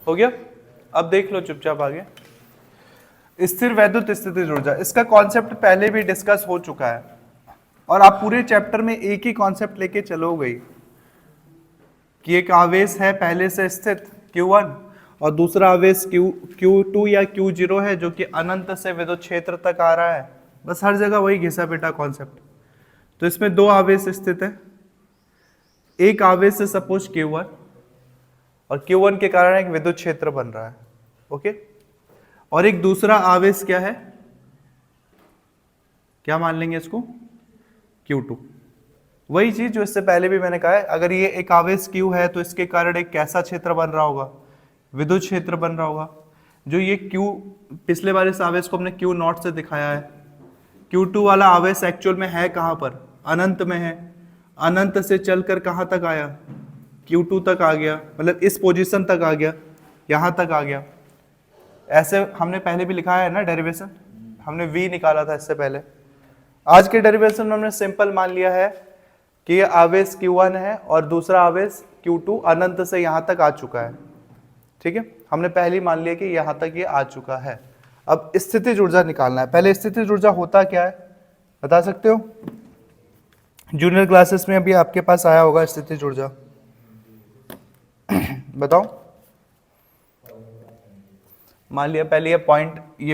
हो गया? अब देख लो चुपचाप आगे। स्थिर वैद्युत स्थितिज ऊर्जा, इसका कॉन्सेप्ट पहले भी डिस्कस हो चुका है और आप पूरे चैप्टर में एक ही कॉन्सेप्ट लेके चलोगे कि एक आवेश है पहले से स्थित Q1 और दूसरा आवेश Q2 या Q0 है जो कि अनंत से विद्युत क्षेत्र तक आ रहा है। बस हर जगह वही घिसा पिटा कॉन्सेप्ट। तो इसमें दो आवेश स्थित है, एक आवेश से सपोज Q1 और Q1 के कारण एक विद्युत क्षेत्र बन रहा है, ओके। और एक दूसरा आवेश क्या है, क्या मान लेंगे इसको, Q2। वही चीज जो इससे पहले भी मैंने कहा है, अगर ये एक आवेश Q है तो इसके कारण एक कैसा क्षेत्र बन रहा होगा, विद्युत क्षेत्र बन रहा होगा। जो ये Q, पिछले बार इस आवेश को हमने Q0 से दिखाया है। Q2 वाला आवेश एक्चुअल में है कहां पर, अनंत में है। अनंत से चलकर कहां तक आया, Q2 तक आ गया, मतलब इस पोजीशन तक आ गया, यहां तक आ गया। ऐसे हमने पहले भी लिखा है ना डेरिवेशन, हमने V निकाला था इससे पहले। आज के डेरिवेशन में हमने सिंपल मान लिया है कि ये आवेश Q1 है और दूसरा आवेश Q2 अनंत से यहां तक आ चुका है, ठीक है। हमने पहले ही मान लिया कि यहां तक ये आ चुका है। अब स्थितिज ऊर्जा निकालना है। पहले स्थितिज ऊर्जा होता क्या है बता सकते हो? जूनियर क्लासेस में अभी आपके पास आया होगा स्थितिज ऊर्जा, बताओ। मान लिया पहले ये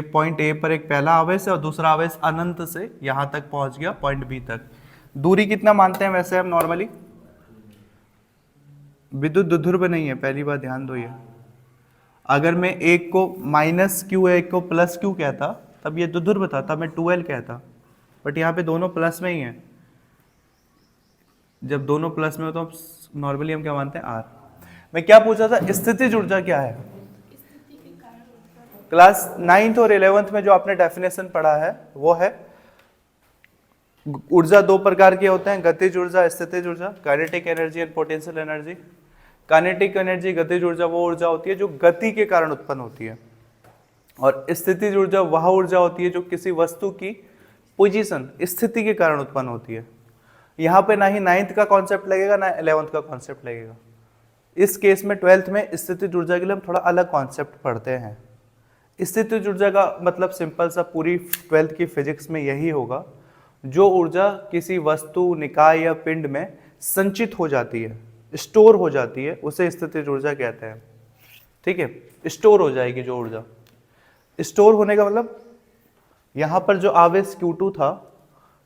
पॉइंट ए पर एक पहला आवेश है और दूसरा आवेश अनंत से यहां तक पहुंच गया पॉइंट बी तक। दूरी कितना मानते हैं वैसे हम नॉर्मली? विद्युत दुध्रुव नहीं है, पहली बार ध्यान दो। ये अगर मैं एक को -Q एक को +Q कहता तब ये दुध्रुव था, तब मैं 2L कहता, बट यहाँ पे दोनों प्लस में ही है। जब दोनों प्लस में हो तो नॉर्मली हम क्या मानते हैं, R। मैं क्या पूछा था, स्थितिज ऊर्जा क्या है? क्लास 9th और 11th में जो आपने डेफिनेशन पढ़ा है वो है, ऊर्जा दो प्रकार के होते हैं, गतिज ऊर्जा, स्थितिज ऊर्जा, kinetic energy and potential energy. Kinetic energy, गतिज ऊर्जा वो ऊर्जा होती है जो गति के कारण उत्पन्न होती है, और स्थितिज ऊर्जा वह ऊर्जा होती है जो किसी वस्तु की पोजीशन, स्थिति के कारण उत्पन्न होती है। यहाँ पे ना ही 9th का कॉन्सेप्ट लगेगा ना 11th का कॉन्सेप्ट लगेगा। इस केस में 12th में स्थितिज ऊर्जा के लिए हम थोड़ा अलग कॉन्सेप्ट पढ़ते हैं। स्थितिज ऊर्जा का मतलब सिंपल सा पूरी 12th की फिजिक्स में यही होगा, जो ऊर्जा किसी वस्तु, निकाय या पिंड में संचित हो जाती है, स्टोर हो जाती है, उसे स्थितिज ऊर्जा कहते हैं, ठीक है। स्टोर हो जाएगी जो ऊर्जा, स्टोर होने का मतलब यहाँ पर जो आवेश Q2 था,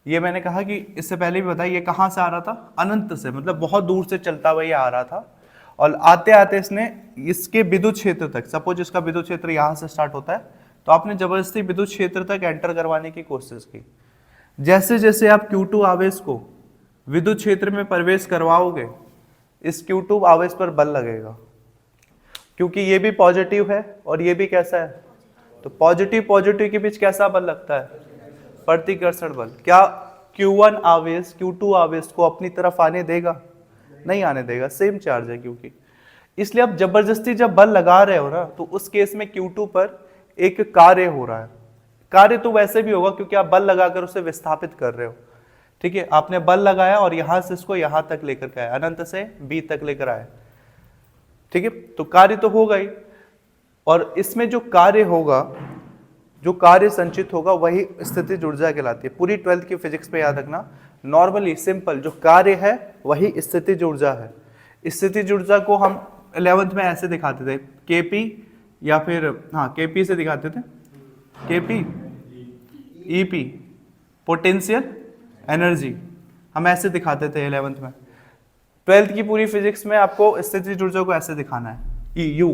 ये मैंने कहा कि इससे पहले भी बताया, ये कहाँ से आ रहा था, अनंत से, मतलब बहुत दूर से चलता हुआ ये आ रहा था, और आते आते इसने इसके विद्युत क्षेत्र तक, सपोज इसका विद्युत क्षेत्र यहाँ से स्टार्ट होता है, तो आपने जबरदस्ती विद्युत क्षेत्र तक एंटर करवाने की कोशिश की। जैसे जैसे आप Q2 आवेश को विद्युत क्षेत्र में प्रवेश करवाओगे, इस Q2 आवेश पर बल लगेगा, क्योंकि ये भी पॉजिटिव है और ये भी कैसा है, तो पॉजिटिव पॉजिटिव के बीच कैसा बल लगता है, प्रतिकर्षण बल। क्या Q1 आवेश Q2 आवेश को अपनी तरफ आने देगा? नहीं आने देगा, सेम चार्ज है क्योंकि। इसलिए आप जबरदस्ती जब बल लगा रहे हो ना, तो उस केस में Q2 पर एक कार्य हो रहा है। कार्य तो वैसे भी होगा क्योंकि आप बल लगाकर उसे विस्थापित कर रहे हो, ठीक है। आपने बल लगाया और यहां से इसको यहां तक लेकर के आए, अनंत से B तक लेकर आए, ठीक है, तो कार्य तो होगा ही। और इसमें जो कार्य होगा, जो कार्य संचित होगा, वही स्थितिज ऊर्जा कहलाती है। पूरी 12th की फिजिक्स में याद रखना, नॉर्मली सिंपल जो कार्य है वही स्थितिज ऊर्जा है। स्थितिज ऊर्जा को हम 11th में ऐसे दिखाते थे, Kp, या फिर हाँ Kp से दिखाते थे, Kp EP, पोटेंशियल एनर्जी, हम ऐसे दिखाते थे 11th में। 12th की पूरी फिजिक्स में आपको स्थितिज ऊर्जा को ऐसे दिखाना है, EU।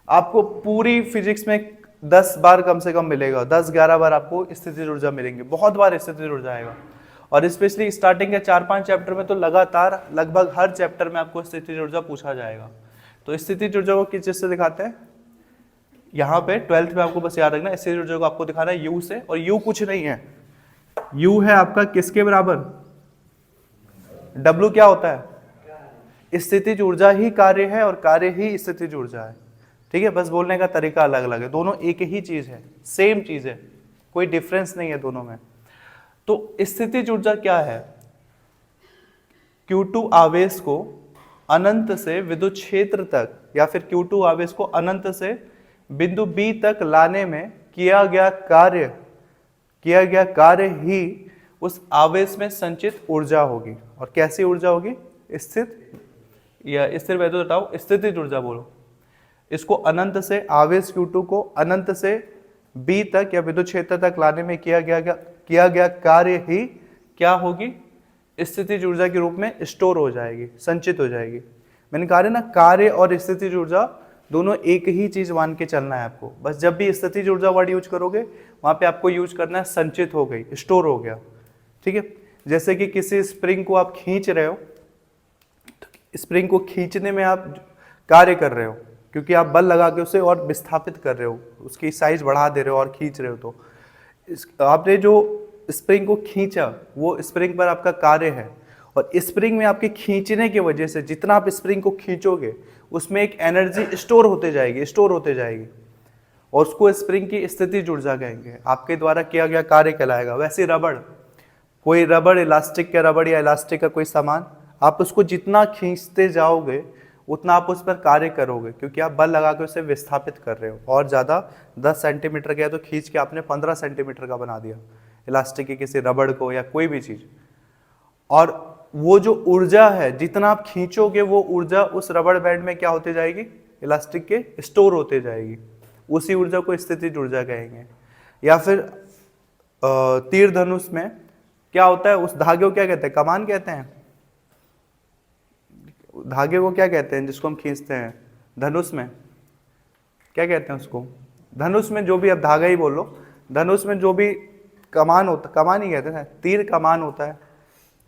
आपको पूरी फिजिक्स में 10 बार कम से कम मिलेगा, 10-11 बार आपको स्थितिज ऊर्जा मिलेंगे, बहुत बार स्थितिज ऊर्जा आएगा। और स्पेशली स्टार्टिंग के 4-5 चैप्टर में तो लगातार लगभग हर चैप्टर में आपको स्थितिज ऊर्जा पूछा जाएगा। तो स्थितिज ऊर्जा को किस चीज से दिखाते हैं, यहाँ पे 12th में आपको बस याद रखना, स्थितिज ऊर्जा को आपको दिखाना है U से, और U कुछ नहीं है, U है आपका किसके बराबर, W क्या होता है, स्थितिज ऊर्जा ही कार्य है और कार्य ही स्थितिज ऊर्जा है, ठीक है। बस बोलने का तरीका अलग अलग है, दोनों एक ही चीज है, सेम चीज है, कोई डिफरेंस नहीं है दोनों में। तो स्थितिज ऊर्जा क्या है, Q2 आवेश को अनंत से विद्युत क्षेत्र तक या फिर Q2 आवेश को अनंत से बिंदु B तक लाने में किया गया कार्य ही उस आवेश में संचित ऊर्जा होगी। और कैसी ऊर्जा होगी? स्थिर वैद्युत हटाओ, स्थितिज ऊर्जा बोलो। इसको अनंत से, आवेश Q2 को अनंत से B तक या विद्युत क्षेत्र तक लाने में किया गया कार्य ही क्या होगी? स्थितिज ऊर्जा के रूप में स्टोर हो जाएगी, संचित हो जाएगी। मैंने कहा ना, कार्य और स्थितिज ऊर्जा दोनों एक ही चीज मान के चलना है आपको। बस जब भी स्थितिज ऊर्जा वर्ड यूज करोगे वहां पे आपको यूज करना है संचित हो गई, स्टोर हो गया। ठीक है, जैसे कि किसी स्प्रिंग को आप खींच रहे हो, तो स्प्रिंग को खींचने में आप कार्य कर रहे हो क्योंकि आप बल लगा के उसे और विस्थापित कर रहे हो, उसकी साइज बढ़ा दे रहे हो और खींच रहे हो। तो आपने जो स्प्रिंग को खींचा वो स्प्रिंग पर आपका कार्य है, और स्प्रिंग में आपके खींचने की वजह से जितना आप स्प्रिंग को खींचोगे उसमें एक एनर्जी स्टोर होते जाएगी, और उसको स्प्रिंग की स्थितिज ऊर्जा कहेंगे, आपके द्वारा किया गया कार्य कहलाएगा। वैसे कोई रबड़ इलास्टिक या इलास्टिक का कोई सामान, आप उसको जितना खींचते जाओगे उतना आप उस पर कार्य करोगे, क्योंकि आप बल लगा के उसे विस्थापित कर रहे हो। और ज़्यादा 10 सेंटीमीटर का है तो खींच के आपने 15 सेंटीमीटर का बना दिया इलास्टिक की किसी रबड़ को या कोई भी चीज़। और वो जो ऊर्जा है, जितना आप खींचोगे वो ऊर्जा उस रबड़ बैंड में क्या होते जाएगी? इलास्टिक के स्टोर होते जाएगी। उसी ऊर्जा को स्थितिज ऊर्जा कहेंगे। या फिर तीर धनुष में क्या होता है? उस धागे को क्या कहते हैं? कमान कहते हैं। धागे को क्या कहते हैं जिसको हम खींचते हैं? धनुष में क्या कहते हैं उसको? धनुष में जो भी, अब धागा ही बोल लो, धनुष में जो भी कमान होता, कमान ही कहते हैं, तीर कमान होता है,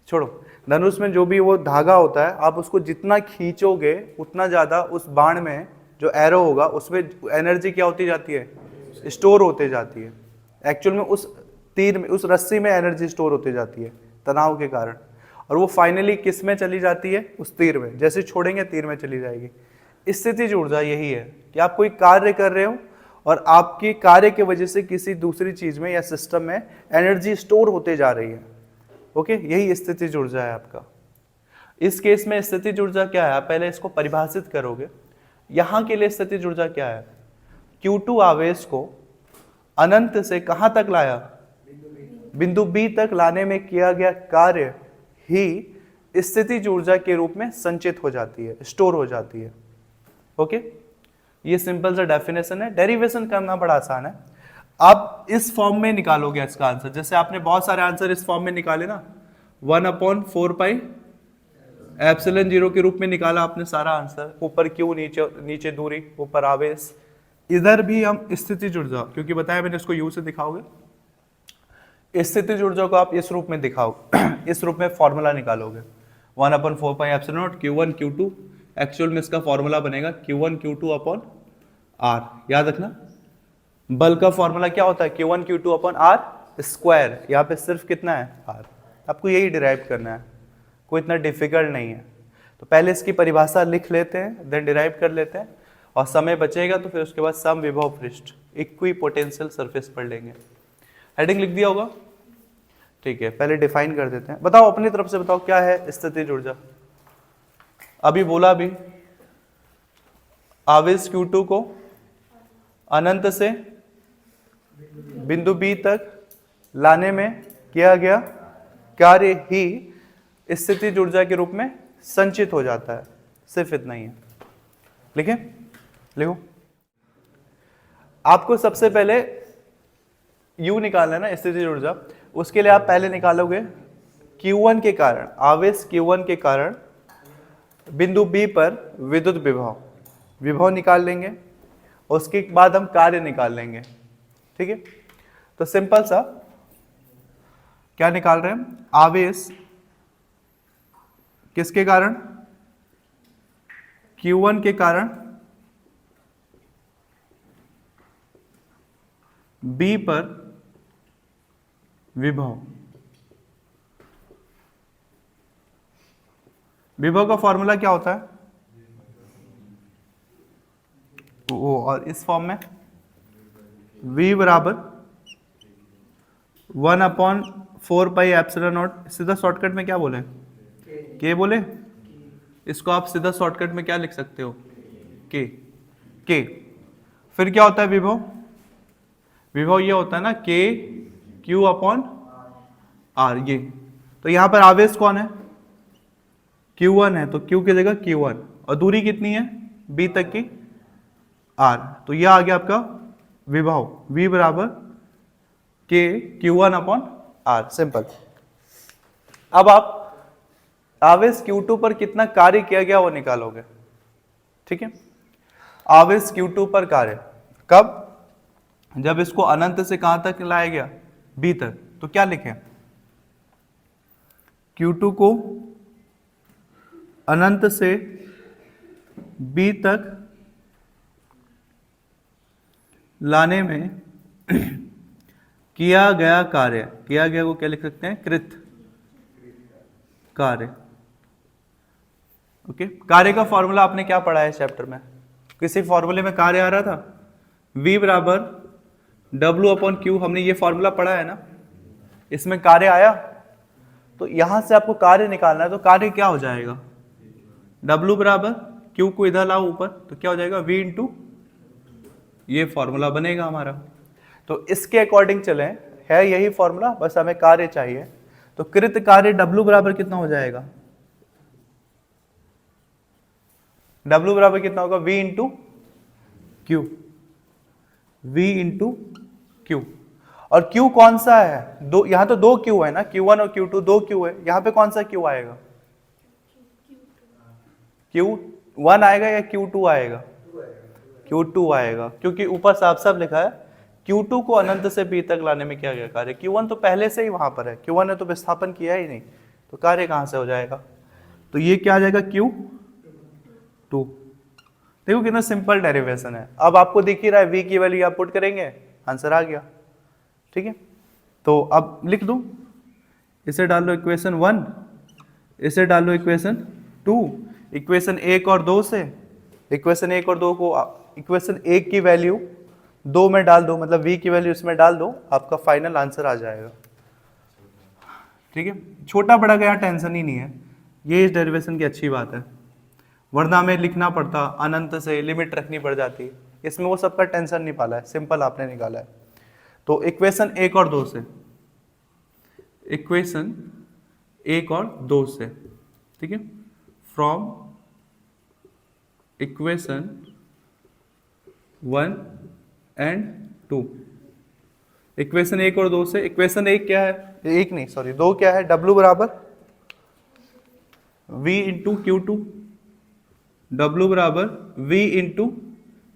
छोड़ो, धनुष में जो भी वो धागा होता है, आप उसको जितना खींचोगे उतना ज़्यादा उस बाण में जो एरो होगा उसमें एनर्जी क्या होती जाती है? स्टोर होते जाती है। एक्चुअल में उस तीर में, उस रस्सी में एनर्जी स्टोर होती जाती है तनाव के कारण, और वो फाइनली किस में चली जाती है? उस तीर में। जैसे छोड़ेंगे तीर में चली जाएगी। स्थितिज ऊर्जा यही है कि आप कोई कार्य कर रहे हो और आपके कार्य की वजह से किसी दूसरी चीज में या सिस्टम में एनर्जी स्टोर होते जा रही है। ओके, यही स्थितिज ऊर्जा है आपका। इस केस में स्थितिज ऊर्जा क्या है? आप पहले इसको परिभाषित करोगे। यहां के लिए स्थितिज ऊर्जा क्या है? Q2 आवेश को अनंत से कहां तक लाया? बिंदु B तक लाने में किया गया कार्य ही स्थितिज ऊर्जा के रूप में संचित हो जाती है, स्टोर हो जाती है। ओके, ये सिंपल सा डेफिनेशन है। डेरिवेशन करना बड़ा आसान है। आप इस फॉर्म में निकालोगे इसका आंसर। जैसे आपने बहुत सारे आंसर इस फॉर्म में निकाले ना, 1/4 एप्सिलॉन 0 के रूप में निकाला आपने सारा आंसर। ऊपर क्यू, नीचे दूरी, ऊपर आवेश। इधर भी हम स्थितिज ऊर्जा, क्योंकि बताया मैंने इसको यू से दिखाओगे, स्थितिज ऊर्जा को आप इस रूप में दिखाओगे, इस रूप में फॉर्मूला निकालोगे 1/4 epsilon not Q1 Q2। Actual में इसका फॉर्मूला बनेगा Q1 Q2/R। याद रखना, बल का फॉर्मूला क्या होता है? Q1 Q2/R square. यहाँ पे सिर्फ कितना है? R। आपको यही डिराइव करना है, कोई इतना डिफिकल्ट नहीं है। तो पहले इसकी परिभाषा लिख लेते हैं, देन डिराइव कर लेते हैं, और समय बचेगा तो फिर उसके बाद सम विभव पृष्ठ, इक्वी पोटेंशियल सरफेस पढ़ लेंगे। हेडिंग लिख दिया होगा? ठीक है, पहले डिफाइन कर देते हैं। बताओ अपनी तरफ से, बताओ क्या है स्थितिज ऊर्जा? अभी बोला भी, आवेश Q2 को अनंत से बिंदु B तक लाने में किया गया कार्य ही स्थितिज ऊर्जा के रूप में संचित हो जाता है। सिर्फ इतना ही है। लिखें? लिखो। आपको सबसे पहले U निकालना है ना, स्थितिज ऊर्जा। उसके लिए आप पहले निकालोगे Q1 के कारण, आवेश Q1 के कारण बिंदु B पर विद्युत विभव निकाल लेंगे, और उसके बाद हम कार्य निकाल लेंगे। ठीक है, तो सिंपल सा क्या निकाल रहे हैं? आवेश किसके कारण? Q1 के कारण B पर विभव का फॉर्मूला क्या होता है? वो, और इस फॉर्म में V बराबर 1/4 एप्सिलॉन नॉट। सीधा शॉर्टकट में क्या बोले? K बोले? इसको आप सीधा शॉर्टकट में क्या लिख सकते हो, के। फिर क्या होता है विभव, विभव ये होता है ना के क्यू अपॉन आर, ये। तो यहां पर आवेश कौन है, Q1 है, तो Q की जगह Q1, और दूरी कितनी है B तक की, R। तो यह आ गया आपका विभव, V बराबर के Q1 अपॉन R, सिंपल। अब आप आवेश Q2 पर कितना कार्य किया गया वो निकालोगे, ठीक है। आवेश Q2 पर कार्य कब, जब इसको अनंत से कहां तक लाया गया, B तक। तो क्या लिखें, Q2 को अनंत से B तक लाने में किया गया कार्य, किया गया को क्या लिख सकते हैं, कृत कार्य। ओके, कार्य का फॉर्मूला आपने क्या पढ़ा है इस चैप्टर में, किसी फॉर्मूले में कार्य आ रहा था, V बराबर W अपॉन Q, हमने ये फॉर्मूला पढ़ा है ना, इसमें कार्य आया। तो यहां से आपको कार्य निकालना है, तो कार्य क्या हो जाएगा, W बराबर Q को इधर लाओ ऊपर, तो क्या हो जाएगा V इंटू, ये फॉर्मूला बनेगा हमारा। तो इसके अकॉर्डिंग चलें, है यही फॉर्मूला, बस हमें कार्य चाहिए। तो कृत कार्य W बराबर कितना हो जाएगा, W बराबर कितना होगा, V into Q, V into Q. और Q कौन सा है, दो, यहां तो दो Q है ना, Q1 और Q2, दो Q है, यहां पे कौन सा Q आएगा, Q1 आएगा या Q2 आएगा, Q2 आएगा, क्योंकि ऊपर साफ साफ लिखा है Q2 को अनंत से B तक लाने में किया गया कार्य। Q1 तो पहले से ही वहां पर है, Q1 ने तो विस्थापन किया ही नहीं, तो कार्य कहां से हो जाएगा, तो ये क्या आ जाएगा Q2। देखो कितना सिंपल डेरिवेशन है। अब आपको दिख ही रहा है, V की वैल्यू आप पुट करेंगे, आंसर आ गया, ठीक है। तो अब लिख दो, इसे डाल लो इक्वेशन 1, इसे डाल लो इक्वेशन 2, इक्वेशन 1 और 2 से, इक्वेशन 1 और 2 को इक्वेशन 1 की वैल्यू 2 में डाल दो, मतलब V की वैल्यू इसमें डाल दो, आपका फाइनल आंसर आ जाएगा, ठीक है। छोटा बड़ा का यहाँ टेंशन ही नहीं है, ये इस डेरिवेशन की अच्छी बात है, वरना हमें लिखना पड़ता, अनंत से लिमिट रखनी पड़ जाती, इसमें वो सबका टेंशन नहीं पाला है, सिंपल आपने निकाला है। तो इक्वेशन 1 और 2 से, इक्वेशन 1 और 2 से, ठीक है, फ्रॉम इक्वेशन 1 एंड 2, इक्वेशन 1 और 2 से, इक्वेशन 1 क्या है, 1 नहीं सॉरी 2 क्या है, W बराबर V इंटू Q2, W बराबर V into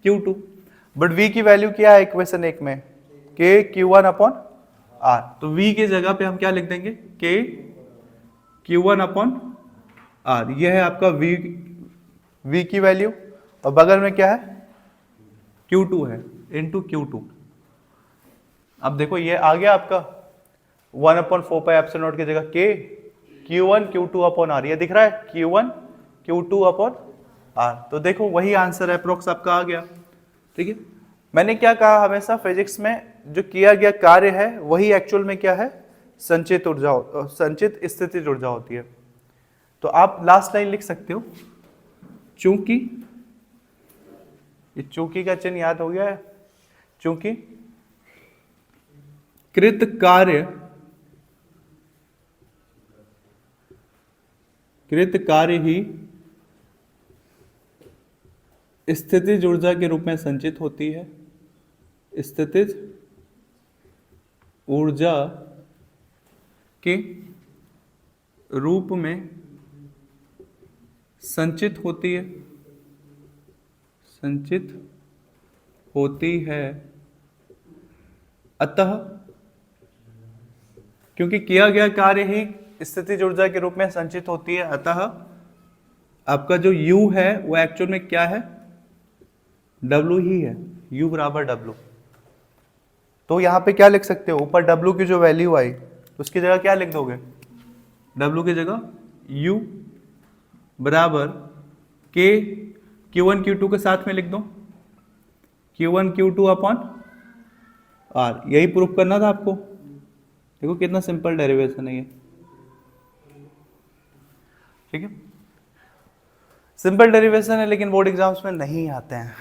Q2, but V की वैल्यू क्या है इक्वेशन 1 में, K Q1 अपॉन R। तो V की जगह पे हम क्या लिख देंगे, K Q1 अपॉन R, यह है आपका V की वैल्यू, और बगल में क्या है, Q2 है, इंटू Q2। अब देखो ये आ गया आपका 1/4 पाई एप्सिलॉन नॉट की जगह K Q1 Q2 upon R, ये दिख रहा है Q1 Q2 अपॉन R। तो देखो वही आंसर अप्रोक्स आपका आ गया, ठीक है। मैंने क्या कहा, हमेशा फिजिक्स में जो किया गया कार्य है वही एक्चुअल में क्या है, संचित ऊर्जा, संचित स्थितिज ऊर्जा होती है। तो आप लास्ट लाइन लिख सकते हो, चूंकि, ये चूंकि का चिन्ह याद हो गया है, चूंकि कृत कार्य ही स्थितिज ऊर्जा के रूप में संचित होती है, स्थितिज ऊर्जा के रूप में संचित होती है, संचित होती है। अतः क्योंकि किया गया कार्य ही स्थितिज ऊर्जा के रूप में संचित होती है, अतः आपका जो U है वो एक्चुअल में क्या है, W ही है, U बराबर W। तो यहां पे क्या लिख सकते हो, ऊपर W की जो वैल्यू आई उसकी जगह क्या लिख दोगे, W की जगह U बराबर K Q1 Q2 के साथ में लिख दो, Q1 Q2 अपॉन R, यही प्रूफ करना था आपको। देखो कितना सिंपल डेरिवेशन है ये, ठीक है। सिंपल डेरिवेशन है लेकिन बोर्ड एग्जाम्स में नहीं आते हैं,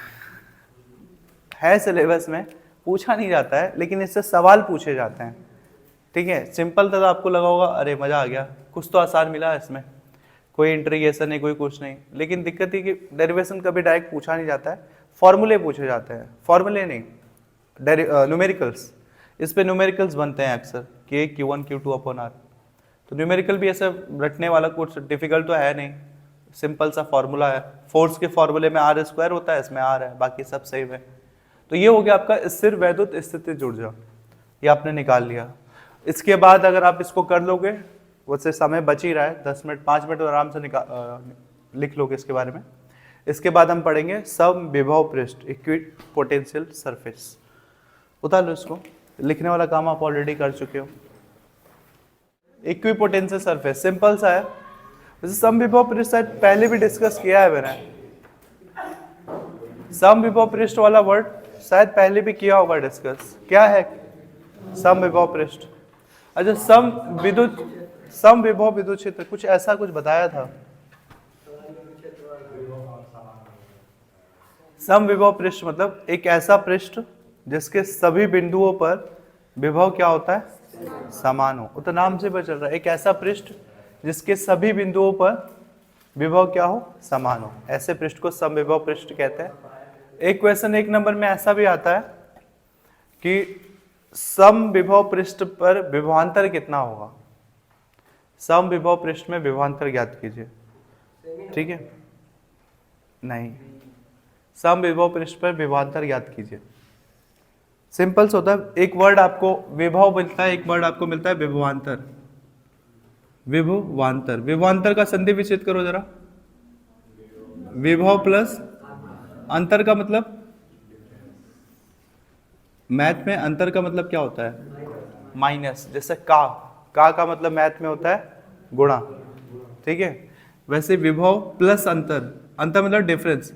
है सिलेबस में, पूछा नहीं जाता है लेकिन इससे सवाल पूछे जाते हैं। ठीक है, सिंपल था तो आपको लगा होगा अरे मजा आ गया, कुछ तो आसान मिला इसमें, कोई इंट्रीगेशन नहीं, कोई कुछ नहीं। लेकिन दिक्कत है कि डेरिवेशन कभी डायरेक्ट पूछा नहीं जाता है, फॉर्मूले पूछे जाते हैं, फॉर्मूले नहीं, न्यूमेरिकल्स। इस पे न्यूमेरिकल्स बनते हैं अक्सर, के Q1 Q2 अपॉन R। तो न्यूमेरिकल भी ऐसे रटने वाला कुछ डिफिकल्ट तो है नहीं, सिंपल सा फॉर्मूला है। फोर्स के फॉर्मूले में R स्क्वायर होता है, इसमें R है, बाकी सब सेम है। तो ये हो गया आपका स्थिर वैद्युत स्थितिज ऊर्जा, ये आपने निकाल लिया। इसके बाद अगर आप इसको कर लोगे, वैसे समय बच ही रहा है, 10 मिनट 5 मिनट तो आराम से लिख लोगे इसके बारे में। इसके बाद हम पढ़ेंगे सम विभव पृष्ठ, इक्वी पोटेंशियल सरफेस। उतार लो इसको, लिखने वाला काम आप ऑलरेडी कर चुके हो। इक्वी पोटेंशियल सरफेस सिंपल सा है, वैसे सम विभव पृष्ठ शायद पहले भी डिस्कस किया है मैंने। सम विभव पृष्ठ वाला वर्ड शायद पहले भी किया होगा डिस्कस। क्या है सम विभव पृष्ठ? अच्छा, सम विभव विद्युत क्षेत्र, कुछ ऐसा कुछ बताया था। सम विभव पृष्ठ मतलब एक ऐसा पृष्ठ जिसके सभी बिंदुओं पर विभव क्या होता है? समान हो। तो नाम से पता चल रहा है, एक ऐसा पृष्ठ जिसके सभी बिंदुओं पर विभव क्या हो? समान हो। ऐसे पृष्ठ को सम विभव पृष्ठ कहते हैं। एक क्वेश्चन 1 नंबर में ऐसा भी आता है कि सम विभव पृष्ठ पर विभवांतर कितना होगा? सम विभव पृष्ठ में विभवांतर ज्ञात कीजिए। ठीक है, नहीं, सम विभव पृष्ठ पर विभवांतर ज्ञात कीजिए। सिंपल होता है, एक वर्ड आपको विभव मिलता है, एक वर्ड आपको मिलता है विभवांतर। विभवांतर, विभवांतर का संधि विच्छेद करो जरा। विभव प्लस अंतर का मतलब, मैथ में अंतर का मतलब क्या होता है? माइनस। जैसे का मतलब मैथ में होता है गुणा। ठीक है, वैसे विभव प्लस अंतर, अंतर मतलब डिफरेंस।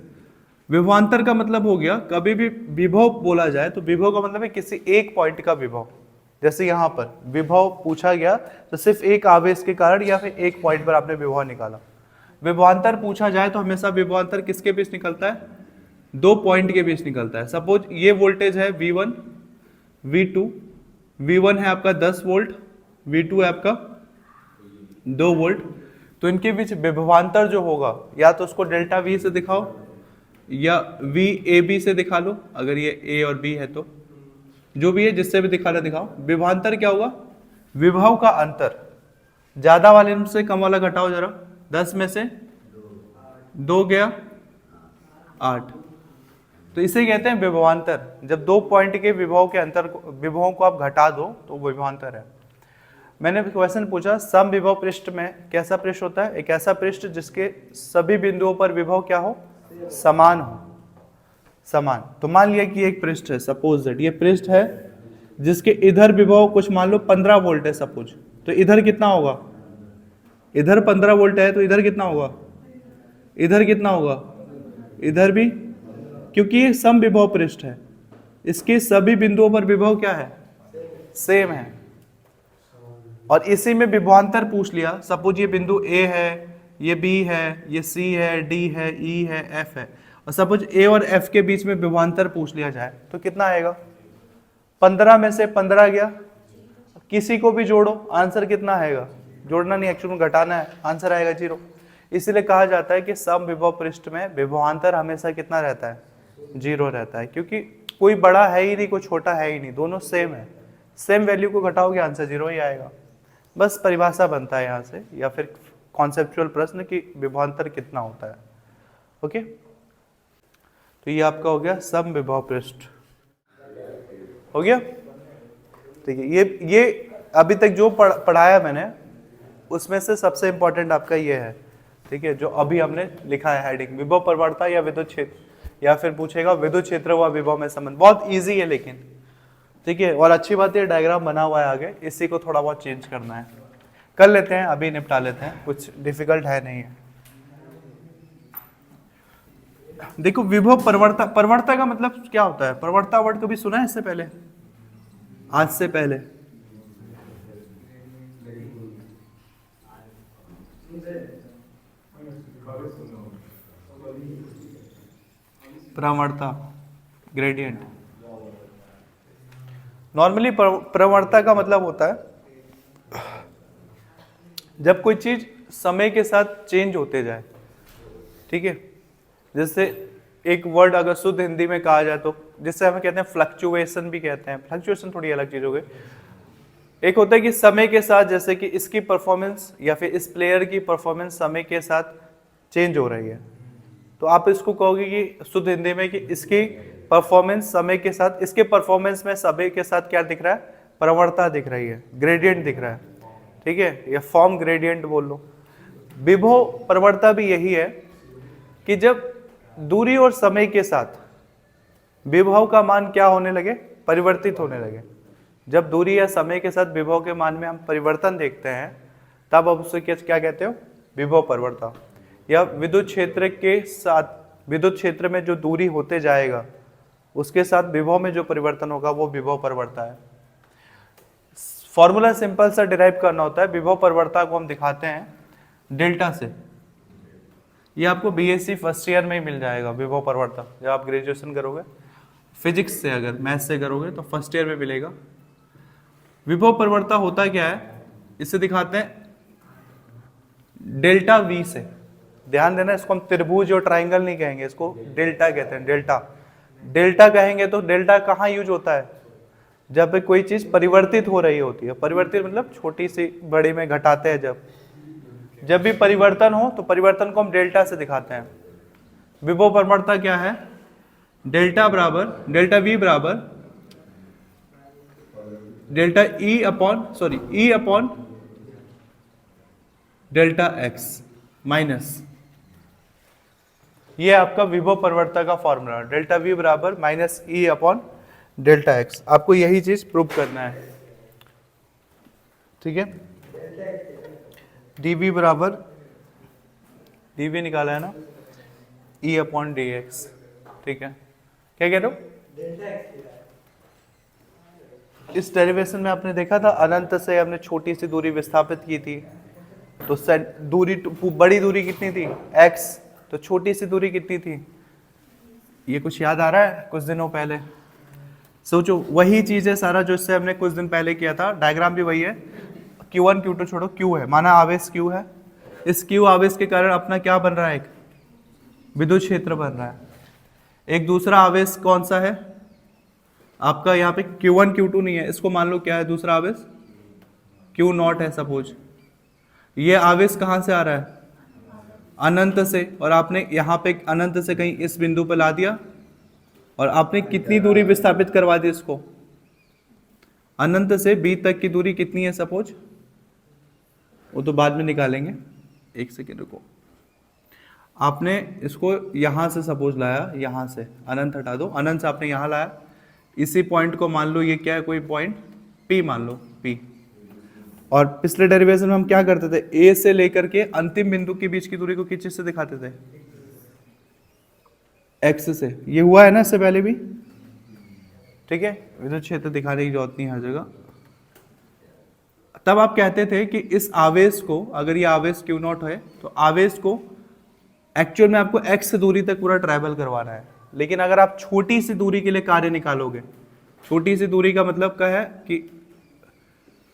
विभवांतर का मतलब हो गया, कभी भी विभव बोला जाए तो विभव का मतलब है किसी एक पॉइंट का विभव। जैसे यहाँ पर विभव पूछा गया तो सिर्फ एक आवेश के कारण या फिर एक पॉइंट पर आपने विभव निकाला। विभवांतर पूछा जाए तो हमेशा विभवांतर किसके बीच निकलता है? 2 पॉइंट के बीच निकलता है। सपोज ये वोल्टेज है V1, V2, V1 है आपका 10 वोल्ट, V2 है आपका 2 वोल्ट। तो इनके बीच विभवांतर जो होगा, या तो उसको डेल्टा V से दिखाओ या VAB से दिखा लो, अगर ये A और B है तो जो भी है जिससे भी दिखाना दिखाओ। विभवांतर क्या होगा? विभव का अंतर। ज्यादा वाले से कम वाला घटाओ जरा, 10 में से 2 गया 8, तो इसे कहते हैं विभवांतर। जब 2 पॉइंट के विभव के अंतर विभवों को आप घटा दो तो विभवांतर है। मैंने क्वेश्चन पूछा सम विभव पृष्ठ में कैसा पृष्ठ होता है? एक ऐसा पृष्ठ जिसके सभी बिंदुओं पर विभव क्या हो? समान हो। समान। तो मान लिया कि एक पृष्ठ है, सपोज दैट ये पृष्ठ है जिसके इधर विभव कुछ मान लो 15 वोल्ट है सपोज, तो इधर कितना होगा? इधर 15 वोल्ट है तो इधर कितना होगा? इधर कितना होगा? इधर भी, क्योंकि ये सम विभव पृष्ठ है, इसके सभी बिंदुओं पर विभव क्या है? सेम है। और इसी में विभवांतर पूछ लिया, सपोज ये बिंदु A है, ये B है, ये C है, D है, E है, F है, और सपोज A और F के बीच में विभवांतर पूछ लिया जाए तो कितना आएगा? 15 में से 15 गया, किसी को भी जोड़ो, आंसर कितना आएगा? जोड़ना नहीं, एक्चुअली घटाना है, आंसर आएगा 0। इसीलिए कहा जाता है कि सम विभव पृष्ठ में विभवांतर हमेशा कितना रहता है? 0 रहता है, क्योंकि कोई बड़ा है ही नहीं, कोई छोटा है ही नहीं, दोनों सेम है। सेम वैल्यू को घटाओगे आंसर 0 ही आएगा। बस परिभाषा बनता है यहाँ से, या फिर कॉन्सेप्चुअल प्रश्न कि विभवांतर कितना होता है। ओके, तो ये आपका हो गया सम विभव पृष्ठ। हो गया, ठीक है। ये अभी तक जो पढ़ाया मैंने उसमें से सबसे इंपॉर्टेंट आपका ये है, ठीक है, जो अभी हमने लिखा है हेडिंग, विभव प्रवणता या विद्युत क्षेत्र, या फिर पूछेगा विद्युत क्षेत्र व विभव में संबंध। बहुत इजी है लेकिन, ठीक है। और अच्छी बात है डायग्राम बना हुआ है आगे, इसी को थोड़ा बहुत चेंज करना है, कर लेते हैं, अभी निपटा लेते हैं, कुछ डिफिकल्ट है नहीं है। देखो विभव प्रवणता, प्रवणता का मतलब क्या होता है? प्रवणता वर्ड कभी सुना है इससे पहले? आज से पहले? प्रवणता ग्रेडियंट। नॉर्मली प्रवणता का मतलब होता है जब कोई चीज समय के साथ चेंज होते जाए, ठीक है। जैसे एक वर्ड अगर शुद्ध हिंदी में कहा जाए तो जिससे हमें कहते हैं फ्लक्चुएशन भी कहते हैं। फ्लक्चुएशन थोड़ी अलग चीज हो गई। एक होता है कि समय के साथ, जैसे कि इसकी परफॉर्मेंस या फिर इस प्लेयर की परफॉर्मेंस समय के साथ चेंज हो रही है, तो आप इसको कहोगे कि शुद्ध हिंदी में कि इसकी परफॉर्मेंस समय के साथ, इसके परफॉर्मेंस में समय के साथ क्या दिख रहा है, प्रवणता दिख रही है, ग्रेडियंट दिख रहा है, ठीक है, या फॉर्म ग्रेडियंट बोल लो। विभव प्रवणता भी यही है कि जब दूरी और समय के साथ विभव का मान क्या होने लगे, परिवर्तित होने लगे। जब दूरी या समय के साथ विभव के मान में हम परिवर्तन देखते हैं तब आप उसे क्या कहते हो, विभव प्रवणता। या विद्युत क्षेत्र के साथ, विद्युत क्षेत्र में जो दूरी होते जाएगा उसके साथ विभव में जो परिवर्तन होगा वो विभव प्रवणता है। फॉर्मूला सिंपल सा डिराइव करना होता है। विभव प्रवणता को हम दिखाते हैं डेल्टा से। ये आपको बीएससी फर्स्ट ईयर में ही मिल जाएगा विभव प्रवणता। जब आप ग्रेजुएशन करोगे फिजिक्स से, अगर मैथ से करोगे तो फर्स्ट ईयर में मिलेगा। विभव प्रवणता होता क्या है, इसे दिखाते हैं डेल्टा वी से। ध्यान देना, इसको हम त्रिभुज और ट्राइंगल नहीं कहेंगे, इसको डेल्टा कहते हैं। डेल्टा डेल्टा कहेंगे तो डेल्टा कहाँ यूज होता है, जब कोई चीज परिवर्तित हो रही होती है। परिवर्तित मतलब छोटी सी बड़ी में घटाते हैं। जब भी परिवर्तन हो तो परिवर्तन को हम डेल्टा से दिखाते हैं। विभव प्रवणता क्या है, डेल्टा वी बराबर delta E upon delta x minus, ये आपका विभव प्रवणता का फॉर्मूला। डेल्टा वी बराबर माइनस ई अपॉन डेल्टा एक्स। आपको यही चीज प्रूव करना है, ठीक है। dv बराबर, dv निकाला है ना, e अपॉन डी एक्स, ठीक है। क्या कह रहे हो, इस डेरिवेशन में आपने देखा था अनंत से हमने छोटी सी दूरी विस्थापित की थी, तो दूरी, बड़ी दूरी कितनी थी x, तो छोटी सी दूरी कितनी थी। ये कुछ याद आ रहा है कुछ दिनों पहले, सोचो वही चीज है सारा जो इससे हमने कुछ दिन पहले किया था। डायग्राम भी वही है। Q1 Q2 छोड़ो, Q है, माना आवेश Q है। इस Q आवेश के कारण अपना क्या बन रहा है, एक विद्युत क्षेत्र बन रहा है। एक दूसरा आवेश कौन सा है आपका, यहाँ पे Q1 Q2 नहीं है, इसको मान लो क्या है दूसरा आवेश, Q0 है सपोज। ये आवेश कहाँ से आ रहा है, अनंत से, और आपने यहाँ पे अनंत से कहीं इस बिंदु पर ला दिया और आपने कितनी दूरी विस्थापित करवा दी इसको, अनंत से b तक की दूरी कितनी है सपोज, वो तो बाद में निकालेंगे, एक सेकेंड रुको। आपने इसको यहां से सपोज लाया, यहां से अनंत हटा दो, अनंत से आपने यहां लाया, इसी पॉइंट को मान लो ये क्या है, कोई पॉइंट P मान लो P। और पिछले डेरिवेशन में हम क्या करते थे, A से लेकर के अंतिम बिंदु के बीच की दूरी को किस चीज से दिखाते थे, x से। ये हुआ है ना इससे पहले भी, ठीक है। विद्युत क्षेत्र दिखाने की जरूरत नहीं हर जगह। तब आप कहते थे कि इस आवेश को, अगर ये आवेश Q0 है तो आवेश को एक्चुअल में आपको x दूरी तक पूरा ट्रैवल करवाना है। लेकिन अगर आप छोटी सी दूरी के लिए कार्य निकालोगे, छोटी सी दूरी का मतलब क्या है कि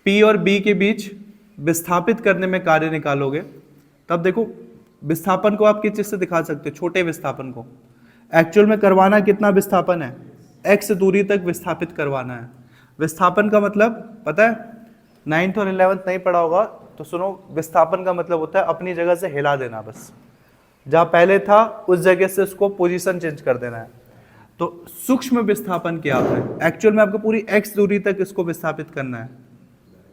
P और B के बीच विस्थापित करने में कार्य निकालोगे, तब देखो विस्थापन को आप किस चीज से दिखा सकते हो, छोटे विस्थापन को। एक्चुअल में करवाना कितना विस्थापन है, x दूरी तक विस्थापित करवाना है। विस्थापन का मतलब पता है, 9th और 11th नहीं पढ़ा होगा तो सुनो, विस्थापन का मतलब होता है अपनी जगह से हिला देना, बस जहां पहले था उस जगह से उसको पोजीशन चेंज कर देना है। तो सूक्ष्म विस्थापन क्या होता है, एक्चुअल में आपको पूरी x दूरी तक इसको विस्थापित करना है,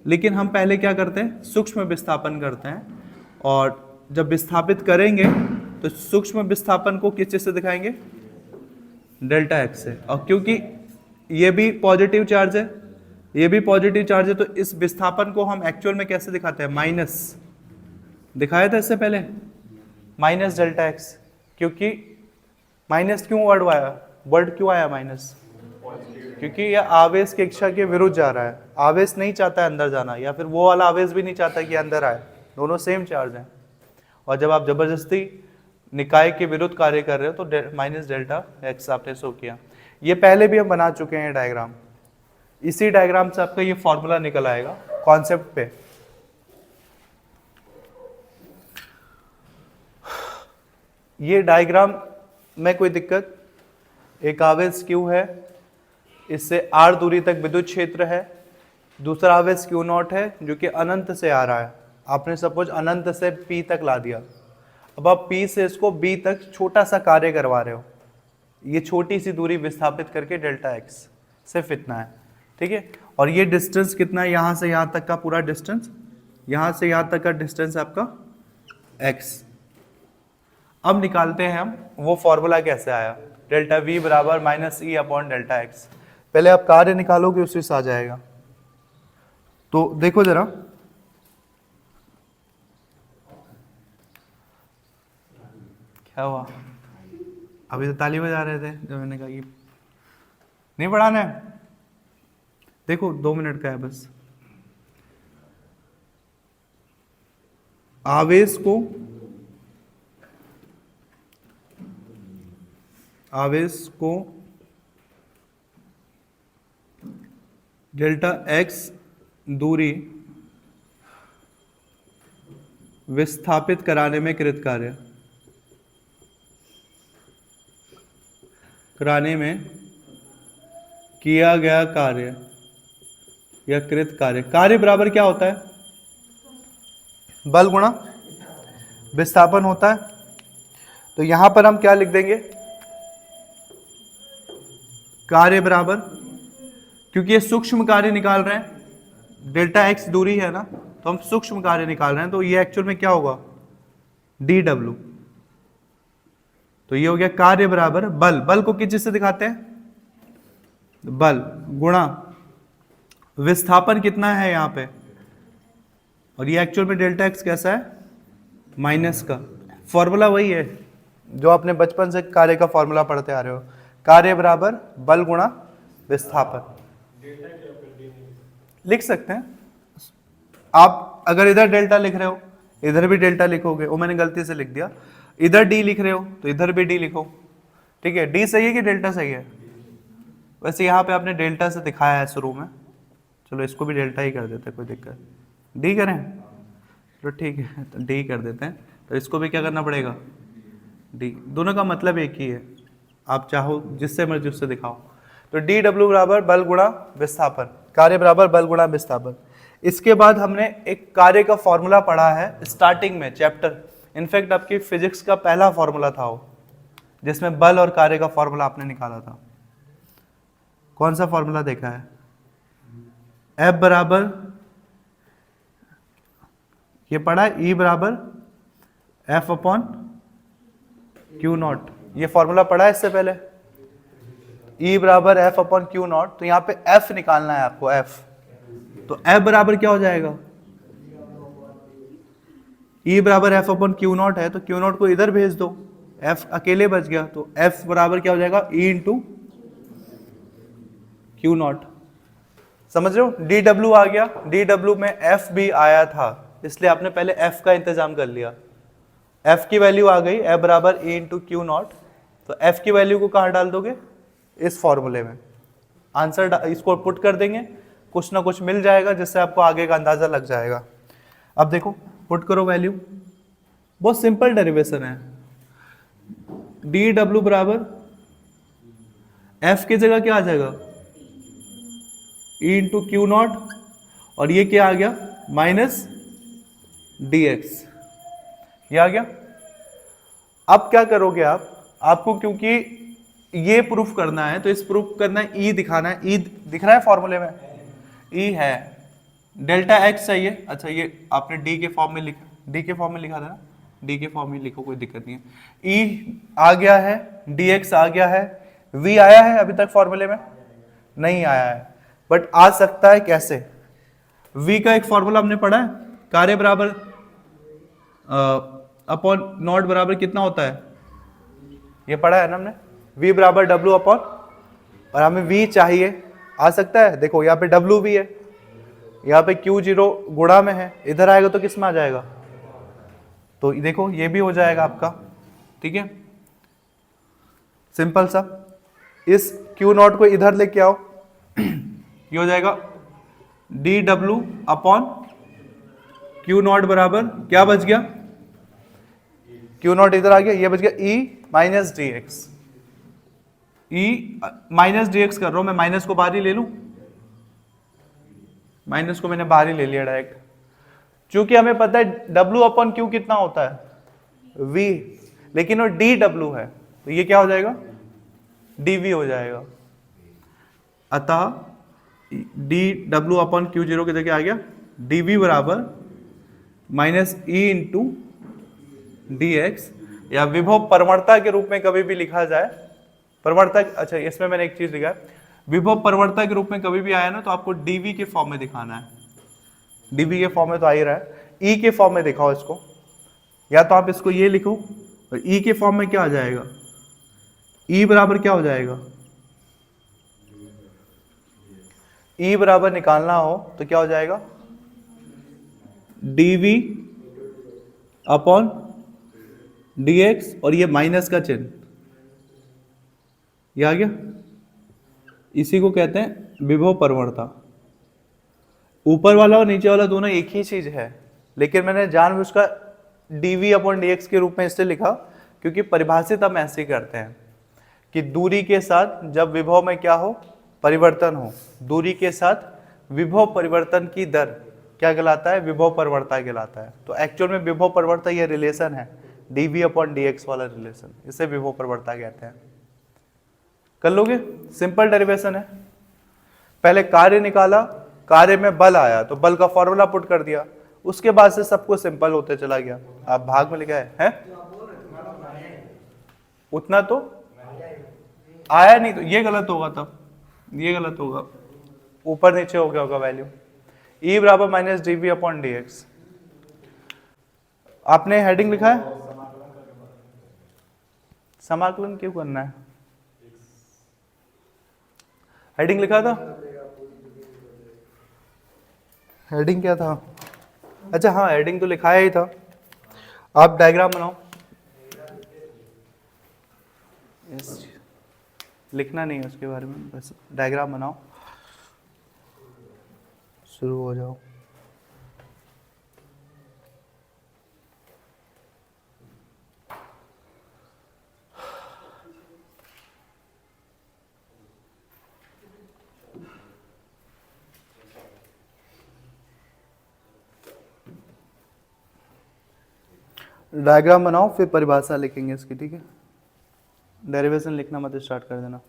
लेकिन हम पहले क्या करते हैं, सूक्ष्म विस्थापन करते हैं। और जब विस्थापित करेंगे तो सूक्ष्म विस्थापन को किस चीज से दिखाएंगे, डेल्टा एक्स से। और क्योंकि ये भी पॉजिटिव चार्ज है, ये भी पॉजिटिव चार्ज है, तो इस विस्थापन को हम एक्चुअल में कैसे दिखाते हैं, माइनस, दिखाया था इससे पहले, माइनस डेल्टा एक्स। क्योंकि माइनस क्यों वर्ड क्यों आया माइनस, क्योंकि यह आवेश की इच्छा के विरुद्ध जा रहा है। आवेश नहीं चाहता है अंदर जाना, या फिर वो वाला आवेश भी नहीं चाहता कि अंदर आए, दोनों सेम चार्ज हैं। और जब आप जबरदस्ती निकाय के विरुद्ध कार्य कर रहे हो तो माइनस डेल्टा एक्स आपने शो किया। ये पहले भी हम बना चुके हैं डायग्राम, इसी डायग्राम से आपका ये फॉर्मूला निकल आएगा कॉन्सेप्ट पे। ये डायग्राम में कोई दिक्कत, एक आवेश Q है, इससे r दूरी तक विद्युत क्षेत्र है, दूसरा आवेश Q नॉट है जो कि अनंत से आ रहा है, आपने सपोज अनंत से P तक ला दिया, अब आप P से इसको B तक छोटा सा कार्य करवा रहे हो, ये छोटी सी दूरी विस्थापित करके डेल्टा x, सिर्फ इतना है, ठीक है। और ये डिस्टेंस कितना है, यहाँ से यहाँ तक का पूरा डिस्टेंस, यहाँ से यहाँ तक का डिस्टेंस आपका x। अब निकालते हैं हम वो फॉर्मूला कैसे आया, डेल्टा V बराबर माइनस ई अपॉन डेल्टा एक्स। पहले आप कार्य निकालोगे उसी से आ जाएगा। तो देखो जरा, क्या हुआ, अभी तो ताली बजा रहे थे जब मैंने कहा कि नहीं पढ़ाना है। देखो 2 मिनट का है बस। आवेश को डेल्टा एक्स दूरी विस्थापित कराने में कृत कार्य, कराने में किया गया कार्य या कृत कार्य, कार्य बराबर क्या होता है, बल गुणा विस्थापन होता है। तो यहां पर हम क्या लिख देंगे, कार्य बराबर, क्योंकि ये सूक्ष्म कार्य निकाल रहे हैं, डेल्टा एक्स दूरी है ना, तो हम सूक्ष्म कार्य निकाल रहे हैं, तो ये एक्चुअल में क्या होगा, डी डब्ल्यू। तो ये हो गया कार्य बराबर बल, बल को किस चीज से दिखाते हैं, बल गुणा विस्थापन कितना है यहाँ पे, और ये एक्चुअल में डेल्टा एक्स कैसा है, माइनस का। फॉर्मूला वही है जो आपने बचपन से कार्य का फॉर्मूला पढ़ते आ रहे हो, कार्य बराबर बल गुणा विस्थापन। लिख सकते हैं आप, अगर इधर डेल्टा लिख रहे हो इधर भी डेल्टा लिखोगे, वो मैंने गलती से लिख दिया, इधर डी लिख रहे हो तो इधर भी डी लिखो, ठीक है। डी सही है कि डेल्टा सही है, वैसे यहाँ पे आपने डेल्टा से दिखाया है शुरू में, चलो इसको भी डेल्टा ही कर देते हैं, कोई दिक्कत, डी करें, चलो ठीक है, तो डी कर देते हैं। तो इसको भी क्या करना पड़ेगा, डी, दोनों का मतलब एक ही है, आप चाहो जिससे मर्जी उससे दिखाओ। तो डी डब्ल्यू बराबर बल गुणा विस्थापन, कार्य बराबर बल गुणा विस्थापन। इसके बाद हमने एक कार्य का फॉर्मूला पढ़ा है स्टार्टिंग में चैप्टर, इनफैक्ट आपकी फिजिक्स का पहला फॉर्मूला था वो, जिसमें बल और कार्य का फॉर्मूला आपने निकाला था। कौन सा फॉर्मूला देखा है, एफ बराबर, ये पढ़ा है, ई बराबर एफ अपॉन क्यू नॉट, ये फॉर्मूला पढ़ा है इससे पहले, ई बराबर एफ अपॉन क्यू नॉट। तो यहाँ पे एफ निकालना है आपको, एफ, तो एफ बराबर क्या हो जाएगा, ई बराबर एफ अपॉन क्यू नॉट है, तो क्यू नॉट को इधर भेज दो, एफ अकेले बच गया, तो एफ बराबर क्या हो जाएगा, ई इंटू क्यू नॉट। समझ रहे हो, डी डब्ल्यू आ गया, डी डब्ल्यू में एफ भी आया था, इसलिए आपने पहले एफ का इंतजाम कर लिया। एफ की वैल्यू आ गई, एफ बराबर ई इंटू क्यू नॉट, तो एफ की वैल्यू को कहाँ डाल दोगे, इस फॉर्मूले में, आंसर इसको पुट कर देंगे, कुछ ना कुछ मिल जाएगा जिससे आपको आगे का अंदाजा लग जाएगा। अब देखो पुट करो वैल्यू, बहुत सिंपल डेरिवेशन है, डी डब्ल्यू बराबर एफ की जगह क्या आ जाएगा, ई इंटू क्यू नॉट, और ये क्या आ गया, माइनस डी एक्स, ये आ गया। अब क्या करोगे आप, आपको क्योंकि ये प्रूफ करना है, तो इस प्रूफ करना है, ई दिखाना है, ई दिख रहा है फॉर्मूले में, ई है, डेल्टा एक्स चाहिए, अच्छा ये आपने डी के फॉर्म में लिखा, डी के फॉर्म में लिखा था ना, डी के फॉर्म में लिखो, कोई दिक्कत नहीं है। ई आ गया है, डी एक्स आ गया है, वी आया है अभी तक फॉर्मूले में नहीं आया है, बट आ सकता है कैसे, वी का एक फॉर्मूला हमने पढ़ा है, कार्य बराबर अपॉन नॉट बराबर कितना होता है, ये पढ़ा है ना हमने, v बराबर w अपॉन, और हमें v चाहिए, आ सकता है, देखो यहाँ पे w भी है, यहाँ पे q0 गुणा में है, इधर आएगा तो किस में आ जाएगा, तो देखो ये भी हो जाएगा आपका, ठीक है, सिंपल सा। इस Q0 को इधर लेके आओ, ये हो जाएगा dW अपॉन Q0 बराबर क्या बच गया, Q0 इधर आ गया, ये बच गया E minus D x. E minus D x कर रहा हूं मैं, माइनस को बाहर ही ले लूं, माइनस को मैंने बाहर ही ले लिया डायरेक्ट, क्योंकि हमें पता है W अपॉन Q कितना होता है, V, लेकिन वो dW है, तो ये क्या हो जाएगा, dV हो जाएगा। अतः dW अपॉन Q0 की जगह आ गया dV बराबर minus E into D x, या विभव परवर्तता के रूप में कभी भी लिखा जाए, परवर्तता, अच्छा इसमें मैंने एक चीज लिखा है, विभव परवर्तता के रूप में कभी भी आया ना तो आपको डीवी के फॉर्म में दिखाना है, डीवी के फॉर्म में तो आ ही रहा है, ई के फॉर्म में दिखाओ इसको, या तो आप इसको ये लिखो, और ई के फॉर्म में क्या आ जाएगा, ई बराबर क्या हो जाएगा, ई बराबर निकालना हो तो क्या हो जाएगा, डीवी अपॉन dx, और ये माइनस का चिन्ह, ये आ गया, इसी को कहते हैं विभव परवर्तता। ऊपर वाला और नीचे वाला दोनों एक ही चीज है, लेकिन मैंने जानबूझकर dv अपॉन dx के रूप में इससे लिखा, क्योंकि परिभाषित हम ऐसे ही करते हैं कि दूरी के साथ जब विभव में क्या हो, परिवर्तन हो, दूरी के साथ विभव परिवर्तन की दर क्या कहलाता है, विभव परवर्तता कहलाता है। तो एक्चुअल में विभव परवर्तता ये रिलेशन है, dv अपॉन dx वाला रिलेशन, इसे विभव परवर्तता कहते हैं। कर लोगे, सिंपल डेरिवेशन है। पहले कार्य निकाला, कार्य में बल आया तो बल का फॉर्मूला पुट कर दिया, उसके बाद से सबको सिंपल होते चला गया। आप भाग में लिखा है? उतना तो आया नहीं, तो ये गलत होगा, तब ये गलत होगा, ऊपर नीचे हो गया होगा वैल्यू। E बराबर माइनस dv अपॉन dx। आपने हेडिंग लिखा है, समाकलन क्यों करना है, हेडिंग लिखा था, हेडिंग क्या था, अच्छा हाँ हेडिंग तो लिखाया ही था। आप डायग्राम बनाओ, लिखना नहीं है उसके बारे में, बस डायग्राम बनाओ, शुरू हो जाओ। डायग्राम बनाओ, फिर परिभाषा लिखेंगे इसकी, ठीक है। डेरिवेशन लिखना मत स्टार्ट कर देना।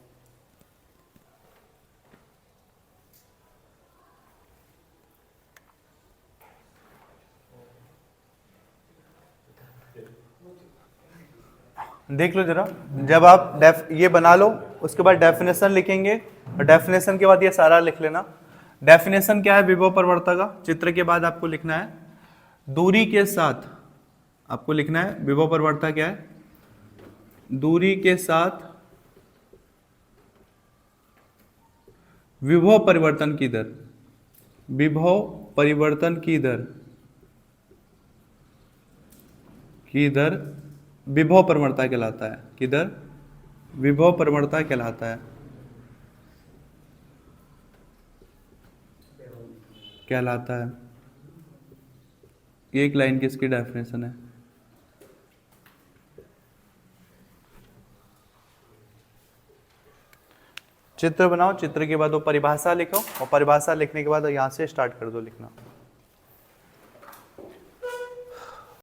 देख लो जरा, जब आप ये बना लो, उसके बाद डेफिनेशन लिखेंगे, और डेफिनेशन के बाद ये सारा लिख लेना। डेफिनेशन क्या है विभव परवर्तता का, चित्र के बाद आपको लिखना है दूरी के साथ, आपको लिखना है विभव परवर्तता क्या है, दूरी के साथ विभव परिवर्तन की दर, विभव परिवर्तन की दर विभव परवर्तता कहलाता है, किधर विभव परवर्तता कहलाता है। एक लाइन की इसकी डेफिनेशन है। चित्र बनाओ, चित्र के बाद वो परिभाषा लिखो, और परिभाषा लिखने के बाद यहाँ से स्टार्ट कर दो लिखना।